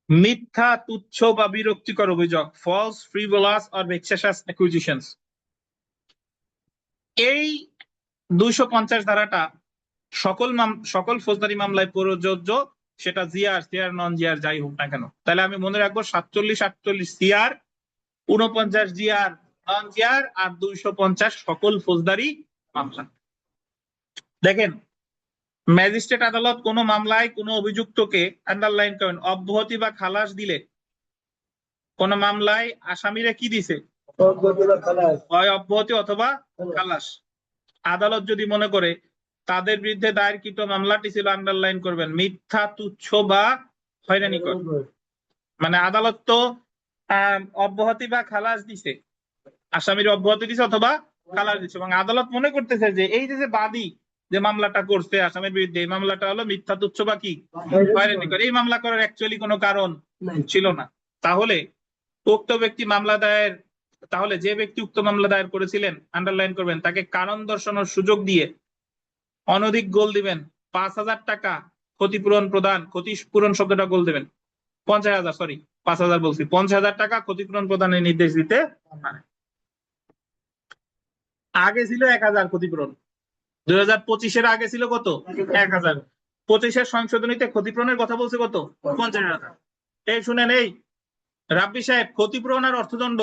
মিথ্যা, তুচ্ছ বা বিরক্তিকর অভিযোগ, ফলস, ফ্রিভোলাস অর ভেক্সাসাস অ্যাকুজিশনস। এই 250 ধারাটা সকল ফৌজদারি মামলায় প্রযোজ্য, সেটা জিআর, সিআর, নন জিআর যাই হোক না কেন। তাহলে আমি মনে রাখবো 47, 48 সিআর, 49 জিআর, নন জিআর, আর 250 সকল ফৌজদারি মামলা। দেখেন, ম্যাজিস্ট্রেট আদালত কোন মামলায় কোন অভিযুক্তকে আন্ডারলাইন করেন অব্যাহতি বা খালাস দিলে, কোন মামলায় আসামিরা কি দিছে? হয় অব্যাহতি অথবা খালাস। আদালত যদি মনে করে তাদের বিরুদ্ধে দায়েরকৃত মামলাটি ছিল, আন্ডারলাইন করবেন, মিথ্যা, তুচ্ছ বা হয়রানিকর। মানে আদালত তো অব্যাহতি বা খালাস দিছে, আসামির অব্যাহতি দিছে অথবা খালাস দিছে, এবং আদালত মনে করতেছে যে এই যে বাদী যে মামলাটা করছে আসামির বিরুদ্ধে, এই মামলাটা হলো মিথ্যা, তুচ্ছ বা কি হয়রানিকর, এই মামলা করার অ্যাকচুয়ালি কোনো কারণ ছিল না। তাহলে উক্ত ব্যক্তি মামলা দায়ের তাহলে যে ব্যক্তি উক্ত মামলা দায়ের করেছিলেন, আন্ডারলাইন করবেন, তাকে কারণ দর্শানোর সুযোগ দিয়ে অনধিক গোল দিবেন 5,000 টাকা ক্ষতিপূরণ প্রদান, ক্ষতিপূরণ শব্দটা গোল দিবেন 50,000, সরি 5,000 বলছি, 50,000 টাকা ক্ষতিপূরণ প্রদানের নির্দেশ দিতে পারে। আগে ছিল 1,000 ক্ষতিপূরণ, 2025-এর আগে ছিল কত? 1,000। 25-এর সংশোধনীতে ক্ষতিপূরণের কথা বলছে কত? 50,000। এই শুনেন, এই রাব্বি সাহেব, ক্ষতিপূরণ আর অর্থদণ্ড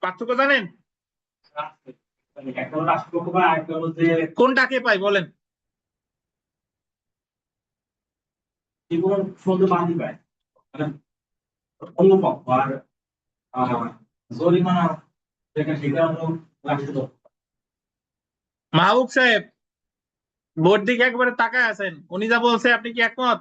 পার্থক্য জানেন? কোনটাকে পাই বলেন? মাহবুব সাহেব, বোর্ড দিকে একবারে তাকায় আছেন, উনি যা বলছে আপনি কি একমত?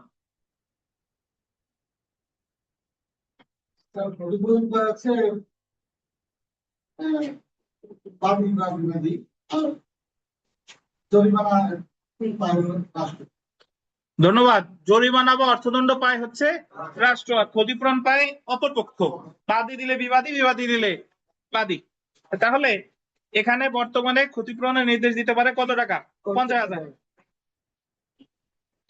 ধন্যবাদ। জরিমানা বা অর্থদণ্ড পায় হচ্ছে রাষ্ট্র, আর ক্ষতিপূরণ পায় অপরপক্ষ। বাদী দিলে বিবাদী, বিবাদী দিলে বাদী। তাহলে এখানে বর্তমানে ক্ষতিপূরণের নির্দেশ দিতে পারে কত টাকা? 50,000।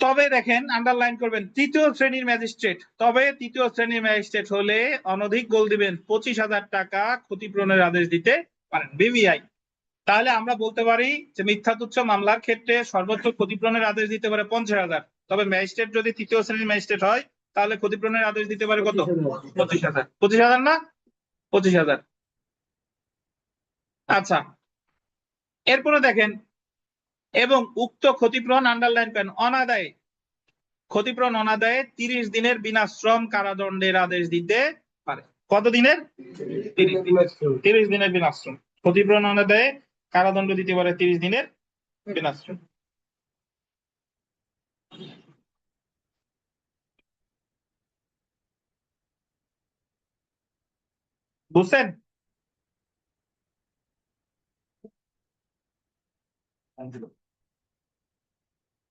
তবে দেখেন, আন্ডারলাইন করবেন, তৃতীয় শ্রেণীর ম্যাজিস্ট্রেট, তবে তৃতীয় শ্রেণীর ম্যাজিস্ট্রেট হলে অনধিক গোল দিবেন 25,000 টাকা ক্ষতিপূরণের আদেশ দিতে পারেন, বিবিআই। তাহলে আমরা বলতে পারি যে মিথ্যা তুচ্ছ মামলার ক্ষেত্রে সর্বোচ্চ ক্ষতিপূরণের আদেশ দিতে পারে 50,000। তবে ম্যাজিস্ট্রেট যদি তৃতীয় শ্রেণীর ম্যাজিস্ট্রেট হয় তাহলে ক্ষতিপূরণের আদেশ দিতে পারে কত? 25,000। 25,000 না? 25,000। আচ্ছা, এরপরে দেখেন, এবং উক্ত ক্ষতিপূরণ আন্ডারলাইন করেন অনাদায়ে, ক্ষতিপূরণ অনাদায়ে 30 দিনের বিনাশ্রম কারাদণ্ডের আদেশ দিতে পারে। কত দিনের? 30 দিনের বিনাশ্রম। ক্ষতিপূরণ অনাদায়ে কারাদণ্ড দিতে পারে 30 দিনের বিনাশ্রম। বুঝছেন?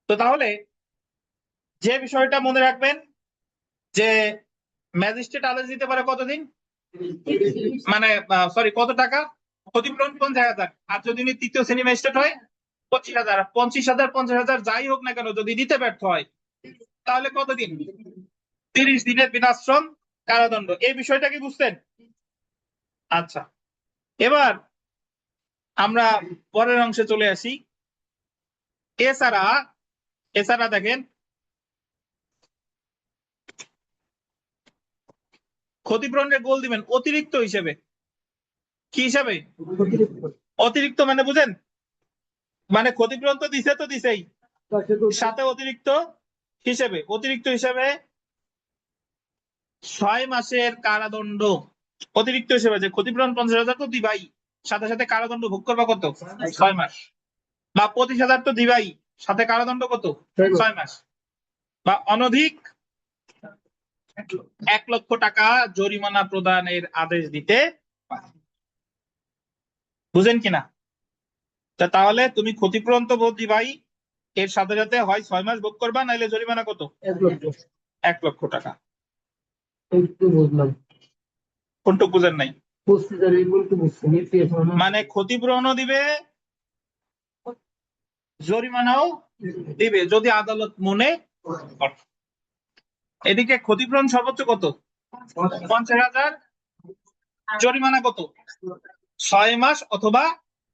তো তাহলে যে বিষয়টা মনে রাখবেন যে ম্যাজিস্ট্রেট আদেশ দিতে পারে কতদিন, মানে সরি কত টাকা, ক্ষতিপূরণ 50,000। আর যদি উনি তৃতীয় শ্রেণী ম্যাজিস্ট্রেট হয় 25,000। 25,000 50,000 যাই হোক না কেন, যদি দিতে ব্যর্থ হয় তাহলে কতদিন? 30 দিনের বিনাশ্রম কারাদণ্ড। এই বিষয়টা কি বুঝছেন? আচ্ছা, এবার আমরা পরের অংশে চলে আসি। এছাড়া এছাড়া দেখেন, ক্ষতিপূরণের গোল দিবেন অতিরিক্ত হিসেবে। কি হিসাবে? অতিরিক্ত মানে বুঝেন, মানে ক্ষতিপূরণ তো দিছেই, সাথে অতিরিক্ত হিসেবে 6 মাসের কারাদণ্ড। অতিরিক্ত হিসেবে যে ক্ষতিপূরণ 50,000 তো দিবাই, সাথে সাথে কারাদণ্ড ভোগ করবা কত? 6 মাস। বা 25,000 তো দিবাই, সাথে কারাদণ্ড কত? 6 মাস। বা অনধিক 1 লক্ষ টাকা জরিমানা প্রদানের আদেশ দিতে পারে। বুঝেন কিনা? তাহলে তুমি ক্ষতিপূরণ তো দিবাই, এর সাথে সাথে হয় 6 মাস ভোগ করবা, নাইলে জরিমানা কত? 1 লক্ষ টাকা। কোনটুক বুঝেন নাই? মানে ক্ষতিপূরণও দিবে, জরিমানাও দিবে যদি আদালত মনে করে। এদিকে ক্ষতিপূরণ সর্বোচ্চ কত? 50,000, জরিমানা কত? 6 মাস অথবা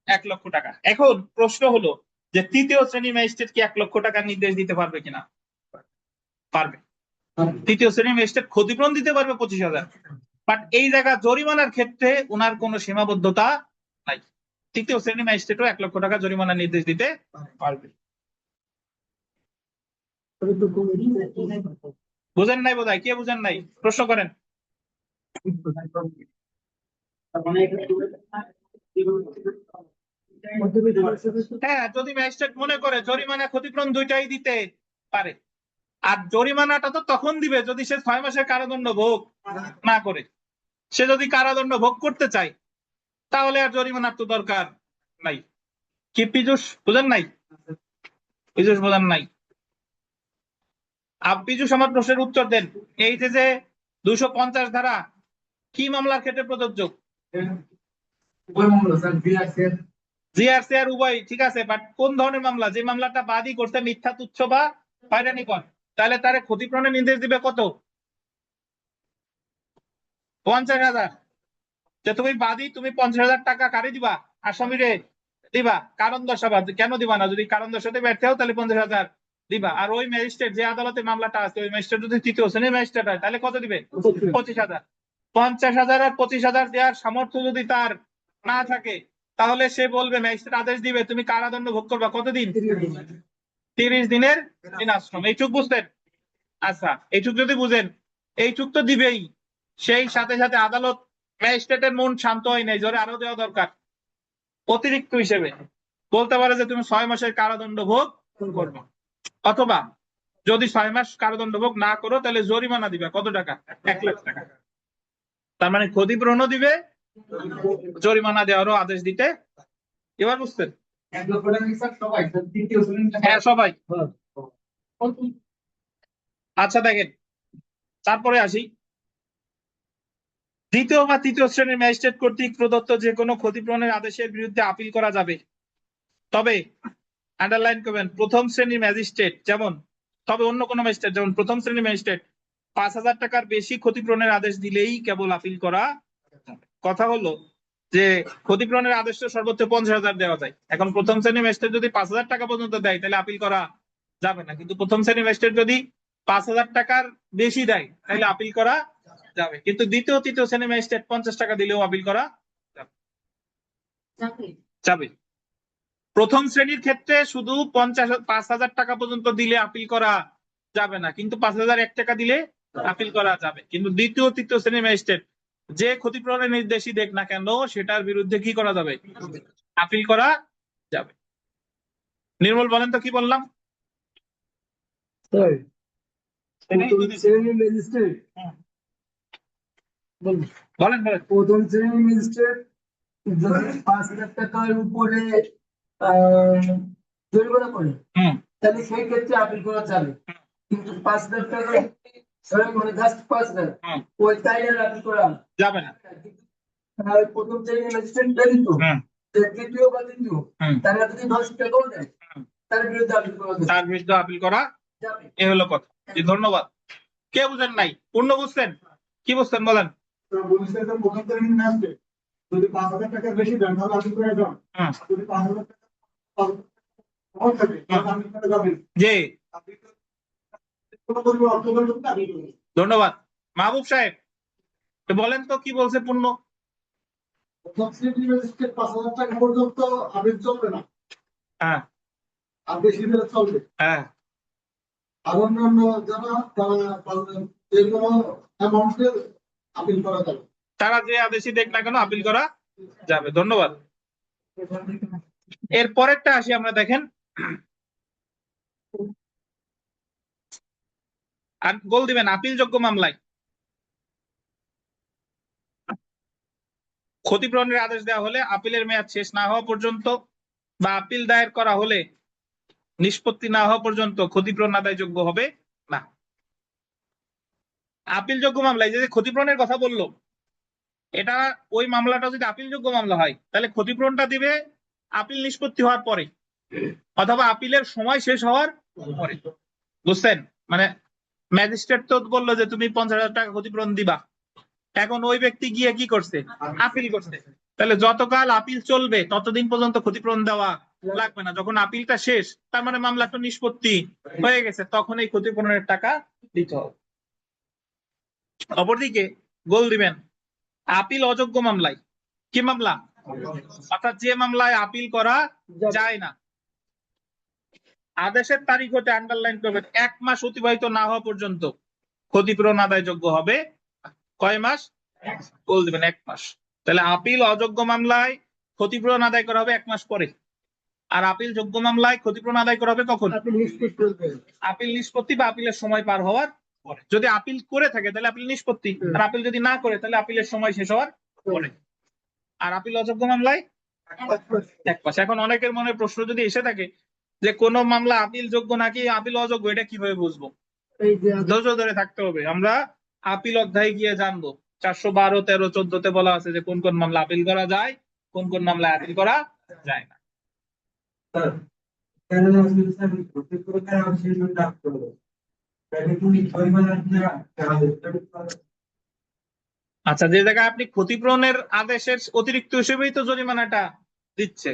1 লক্ষ টাকা। এখন প্রশ্ন হলো যে তৃতীয় শ্রেণীর ম্যাজিস্ট্রেট কি 1 লক্ষ টাকার নির্দেশ দিতে পারবে কিনা? পারবে। তৃতীয় শ্রেণীর ম্যাজিস্ট্রেট ক্ষতিপূরণ দিতে পারবে 25,000, বাট এই জায়গা জরিমানার ক্ষেত্রে ওনার কোনো সীমাবদ্ধতা নাই। তৃতীয় শ্রেণীর ম্যাজিস্ট্রেটও 1 লক্ষ টাকা জরিমানার নির্দেশ দিতে পারবে। বুঝেন নাই বোধহয়? কে বুঝেন নাই প্রশ্ন করেন। হ্যাঁ, যদি ম্যাজিস্ট্রেট মনে করে জরিমানা ক্ষতিপূরণ দুইটাই দিতে পারে। আর জরিমানাটা তো তখন দিবে যদি সে 6 মাসের কারাদণ্ড ভোগ না করে। সে যদি কারাদণ্ড ভোগ করতে চায় তাহলে আর জরিমানার তো দরকার নাই। কি পীযূষ বুঝেন নাই? পীযূষ বোঝেন নাই? পীযূষ আমার প্রশ্নের উত্তর দেন। এই যে 250 ধারা কি মামলার ক্ষেত্রে প্রযোজ্য? জিআরসি আর উভয়, ঠিক আছে, বাট কোন ধরনের মামলা? যে মামলাটা বাদী করতে মিথ্যা, তুচ্ছ বা হয়রানিকর, তাহলে তারে ক্ষতিপূরণের নির্দেশ দিবে কত? 50,000। যে তুমি বাদী, তুমি 50,000 টাকা কারে দিবা? আসামিরে দিবা। কারণ দর্শাবা। কেন দিবা না? যদি কারণ দর্শাতে ব্যর্থ হও তাহলে 50,000 দিবা। আর ওই ম্যাজিস্ট্রেট যে আদালতে মামলাটা আছে, ওই ম্যাজিস্ট্রেট যদি তৃতীয় শ্রেণীর ম্যাজিস্ট্রেট হয় তাহলে কত দিবে? 25,000। 50,000 আর 25,000 দেওয়ার সামর্থ্য যদি তার না থাকে তাহলে সে বলবে, ম্যাজিস্ট্রেট আদেশ দিবে তুমি কারাদণ্ড ভোগ করবা কতদিন? 30 দিনের বিনাশ্রম। এইটুক বুঝতেন? আচ্ছা, এইটুক যদি বুঝেন, এইটুক তো দিবেই। সেই সাথে সাথে আদালত, ম্যাজিস্ট্রেটের মন শান্ত হয় নাই, জোরে আরো দেওয়া দরকার। অতিরিক্ত হিসেবে বলতে পারে যে তুমি 6 মাসের কারাদণ্ড ভোগ করবে, অথবা যদি 6 মাস কারাদণ্ড ভোগ না করো তাহলে জরিমানা দিবে কত টাকা? 1 লাখ টাকা। তার মানে ক্ষতিপূরণও দিবে, জরিমানা দেওয়ারও আদেশ দিতে। এবার বুঝছেন? হ্যাঁ, সবাই। আচ্ছা দেখেন, তারপরে আসি। দ্বিতীয় বা তৃতীয় শ্রেণীর ম্যাজিস্ট্রেট কর্তৃক প্রদত্ত যে কোনো ক্ষতিপূরণের আদেশের বিরুদ্ধে আপিল করা যাবে, তবে আন্ডারলাইন করবেন প্রথম শ্রেণীর ম্যাজিস্ট্রেট যেমন, তবে অন্য কোনো ম্যাজিস্ট্রেট যেমন প্রথম শ্রেণীর ম্যাজিস্ট্রেট 5,000 টাকার বেশি ক্ষতিপূরণের আদেশ দিলেই কেবল আপিল করা যাবে। কথা হলো যে ক্ষতিপূরণের আদেশ তো সর্বোচ্চ 50,000 দেওয়া যায়। এখন প্রথম শ্রেণীর ম্যাজিস্ট্রেট যদি 5,000 টাকা পর্যন্ত দেয় তাহলে আপিল করা যাবে না, কিন্তু প্রথম শ্রেণীর ম্যাজিস্ট্রেট যদি 5,000 টাকার বেশি দেয় তাহলে আপিল করা যাবে। কিন্তু দ্বিতীয় তৃতীয় শ্রেণীর ম্যাজিস্ট্রেট 50 টাকা দিলেও আপিল করা যাবে। যাবে। প্রথম শ্রেণীর ক্ষেত্রে শুধু 5,000 টাকা পর্যন্ত দিলে আপিল করা যাবে না, কিন্তু 5,001 টাকা দিলে আপিল করা যাবে। কিন্তু দ্বিতীয় তৃতীয় শ্রেণীর ম্যাজিস্ট্রেট যে ক্ষতিপূরণের নির্দেশই দেখ না কেন সেটার বিরুদ্ধে কি করা যাবে? আপিল করা যাবে। নির্মল বলেন তো কি বললাম? স্যার এটাই প্রথম যদি- শ্রেণীর ম্যাজিস্ট্রেট বলেন বলেন। প্রথম শ্রেণীর ম্যাজিস্ট্রেট যদি 5,000 টাকার উপরে জরিমানা করে হুম তাহলে সেই ক্ষেত্রে আপিল করা যাবে, কিন্তু 5,000 টাকা মানে জাস্ট 5,000 হুম ওই তাইলে আর আপিল করা যাবে না। প্রথম শ্রেণীর ম্যাজিস্ট্রেট ব্যতীত হুম যে তৃতীয় বা তৃতীয় হুম তারা যদি 10 টাকাও দেয় হুম। তার বিরুদ্ধে আপিল করা যাবে। তার বিরুদ্ধে আপিল করা যাবে। এ হলো কথা। জি, ধন্যবাদ। কে বুঝেন নাই? পূর্ণ বুঝছেন? কি বুঝছেন বলেন? যদি 5,000 টাকার বেশি দেন তাহলে আপিল করে যান। হুম যদি 5,000 টাকা কম থাকে তাহলে আপিল করে যাবেন। জি, আপনি কোনো পরিমাণ অর্থ ব্যয় করতে আপিল করবেন। ধন্যবাদ। মাহবুব সাহেব তো বলেন তো কি বলছে পূর্ণ? প্রথম শ্রেণীর ম্যাজিস্ট্রেট 5,000 টাকা পর্যন্ত আপিল চলবে না, হ্যাঁ আর বেশি দিলে চলবে। হ্যাঁ আর অন্যান্য যারা তারা যে কোনো অ্যামাউন্টে আপিল করা যাবে। তারা যে আদেশই দেখ না কেন আপিল করা যাবে। ধন্যবাদ। এর পরেরটা আসি আমরা, দেখেন আর গোল দিবেন আপিলযোগ্য মামলায় ক্ষতিপূরণের আদেশ দেওয়া হলে আপিলের মেয়াদ শেষ না হওয়া পর্যন্ত বা আপিল দায়ের করা হলে নিষ্পত্তি না হওয়া পর্যন্ত ক্ষতিপূরণ আদায়যোগ্য হবে না। আপিলযোগ্য মামলায় যে ক্ষতিপূরণের কথা বললো, এটা ওই মামলাটা যদি আপিলযোগ্য মামলা হয় তাহলে ক্ষতিপূরণটা দিবে আপিল নিষ্পত্তি হওয়ার পরে অথবা আপিলের সময় শেষ হওয়ার পরে। বুঝছেন? মানে ম্যাজিস্ট্রেট তো বললো যে তুমি 50,000 টাকা ক্ষতিপূরণ দিবা, এখন ওই ব্যক্তি গিয়ে কি করছে? আপিল করছে। তাহলে যতকাল আপিল চলবে ততদিন পর্যন্ত ক্ষতিপূরণ দেওয়া লাগবে না। যখন আপিলটা শেষ তার মানে মামলাটা নিষ্পত্তি হয়ে গেছে, তখন এই ক্ষতিপূরণের টাকা দিতে হবে। অপরদিকে গোল দিবেন আপিল অযোগ্য মামলায়। কি মামলা? অর্থাৎ যে মামলায় আপিল করা যায় না, আদেশের তারিখ হতে আন্ডারলাইন করবেন 1 মাস অতিবাহিত না হওয়া পর্যন্ত ক্ষতিপূরণ আদায়যোগ্য হবে। কয় মাস? গোল দিবেন 1 মাস। তাহলে আপিল অযোগ্য মামলায় ক্ষতিপূরণ আদায় করা হবে 1 মাস পরে, আর আপিল যোগ্য মামলায় ক্ষতিপূরণ আদায় করা হবে কখন? আপিল নিষ্পত্তি করবে। আপিল নিষ্পত্তি বা আপিলের সময় পার হওয়ার পরে। যদি আপিল করে থাকে তাহলে আপিল নিষ্পত্তি, আর আপিল যদি না করে তাহলে আপিলের সময় শেষ হওয়ার পরে। আর আপিল অযোগ্য মামলায় 1 মাস। এখন অনেকের মনে প্রশ্ন যদি এসে থাকে যে কোন মামলা আপিল যোগ্য নাকি আপিল অযোগ্য, এটা কিভাবে বুঝবো? এই যে ধৈর্য ধরে থাকতে হবে। আমরা আপিল অধ্যায়ে গিয়ে জানবো। 412, 13, 14 বলা আছে যে কোন কোন মামলা আপিল করা যায়, কোন কোন মামলায় আপিল করা যায় না। আচ্ছা, যে জায়গায় আপনি ক্ষতিপূরণের আদেশের অতিরিক্ত হিসেবেই তো জরিমানাটা দিচ্ছে।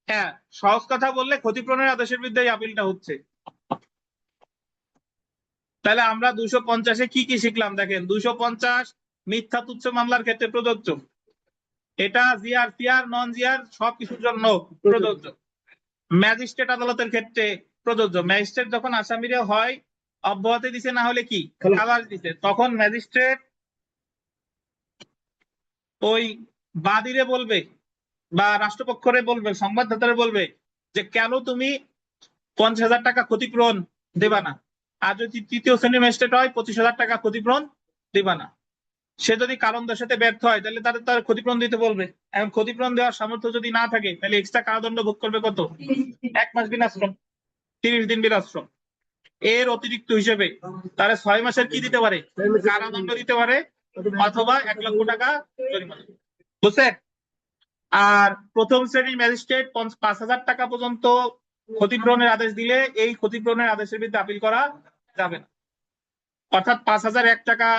হ্যাঁ, সহজ কথা বললে ক্ষতিপূরণের আদেশের বিরুদ্ধে আপিলটা হচ্ছে। তাহলে আমরা 250-এ কি কি শিখলাম দেখেন। 250 মিথ্যা তুচ্ছ মামলার ক্ষেত্রে প্রযোজ্য। এটা জিআর, সিআর, নন জিআর সবকিছুর জন্য প্রযোজ্য। ম্যাজিস্ট্রেট আদালতের ক্ষেত্রে প্রযোজ্য। ম্যাজিস্ট্রেট যখন আসামিরে হয় অব্যাহতি দিছে, না হলে কি খালাস দিছে, তখন ম্যাজিস্ট্রেট ওই বাদীরে বলবে বা রাষ্ট্রপক্ষরে বলবে, সংবাদদাতারে বলবে যে কেন তুমি 50,000 টাকা ক্ষতিপূরণ দেবা না। আর যদি তৃতীয় শ্রেণীর ম্যাজিস্ট্রেট হয় 25,000 টাকা ক্ষতিপূরণ দিবা না। সে যদি কারণ দর্শাতে ব্যর্থ হয় তাহলে তার ক্ষতিপূরণ দিতে বলবে। এখন ক্ষতিপূরণ দেওয়ার সামর্থ্য যদি না থাকে তাহলে এক্সট্রা কারাদণ্ড ভোগ করবে কত? 1 মাস বিনাশ্রম, 30 দিন বিনাশ্রম। এর অতিরিক্ত হিসেবে তারা 6 মাসের কি দিতে পারে? কারাদণ্ড দিতে পারে, অথবা 1 লক্ষ টাকা জরিমানা। বুঝছেন? আর প্রথম শ্রেণীর ম্যাজিস্ট্রেট 5,000 টাকা পর্যন্ত ক্ষতিপূরণের আদেশ দিলে এই ক্ষতিপূরণের আদেশের বিরুদ্ধে আপিল করা যাবে না। অর্থাৎ 5,001 টাকা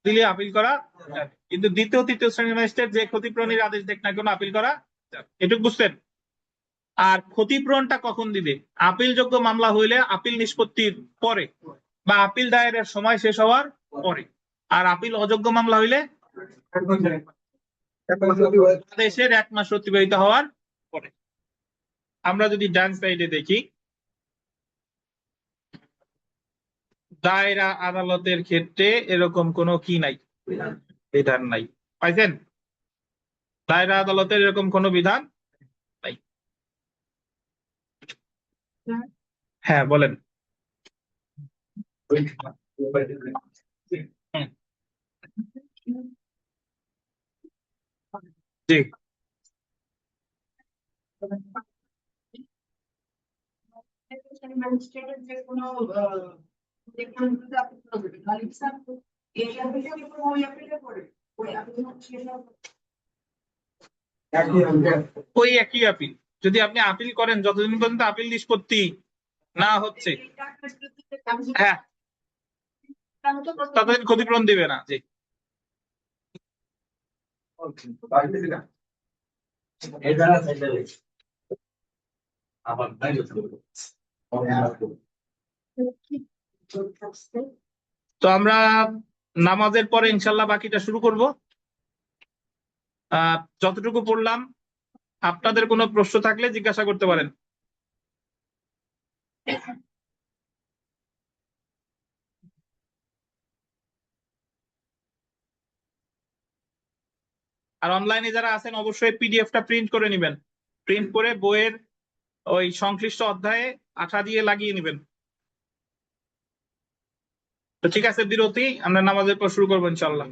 দিলে আপিল করা যাবে, কিন্তু দ্বিতীয় তৃতীয় শ্রেণীর ম্যাজিস্ট্রেট যে ক্ষতিপূরণের আদেশ দেখ না কেন আপিল করা যাবে। এটুকু বুঝছেন? আর ক্ষতিপূরণটা কখন দিবে? আপিলযোগ্য মামলা হইলে আপিল নিষ্পত্তির পরে বা আপিল দায়েরের সময় শেষ হওয়ার পরে। আর আপিল অযোগ্য মামলা হইলে আদেশের 1 মাস অতিবাহিত হওয়ার পরে আমরা যদি ডান সাইডে দেখি, দায়রা আদালতের ক্ষেত্রে এরকম কোনো কি নাই, বিধান নাই। পাইছেন? দায়রা আদালতের এরকম কোনো বিধান নাই। হ্যাঁ বলেন। হুম, জি। ম্যাজিস্ট্রেটের যে কোনো যেখানে আপনি খালি স্যার এই অ্যাপ্লিকেশন কোনো ওই অ্যাপ্লিকেশন করে ওই অ্যাপ্লিকেশন শেষ হবে ওই একই আপিল, যদি আপনি আপিল করেন, যতদিন পর্যন্ত আপিল নিষ্পত্তি না হচ্ছে, হ্যাঁ, ততদিন ক্ষতিপূরণ দিবে না। জি। তো আমরা নামাজের পরে ইনশাল্লাহ বাকিটা শুরু করব। যতটুকু পড়লাম, আপনাদের কোনো প্রশ্ন থাকলে জিজ্ঞাসা করতে পারেন। আর অনলাইনে যারা আছেন অবশ্যই পিডিএফটা প্রিন্ট করে নেবেন, প্রিন্ট করে বইয়ের ওই সংশ্লিষ্ট অধ্যায়ে আঠা দিয়ে লাগিয়ে নেবেন। তো ঠিক আছে, বিরতি, আমরা নামাজের পর শুরু করবো ইনশাল্লাহ।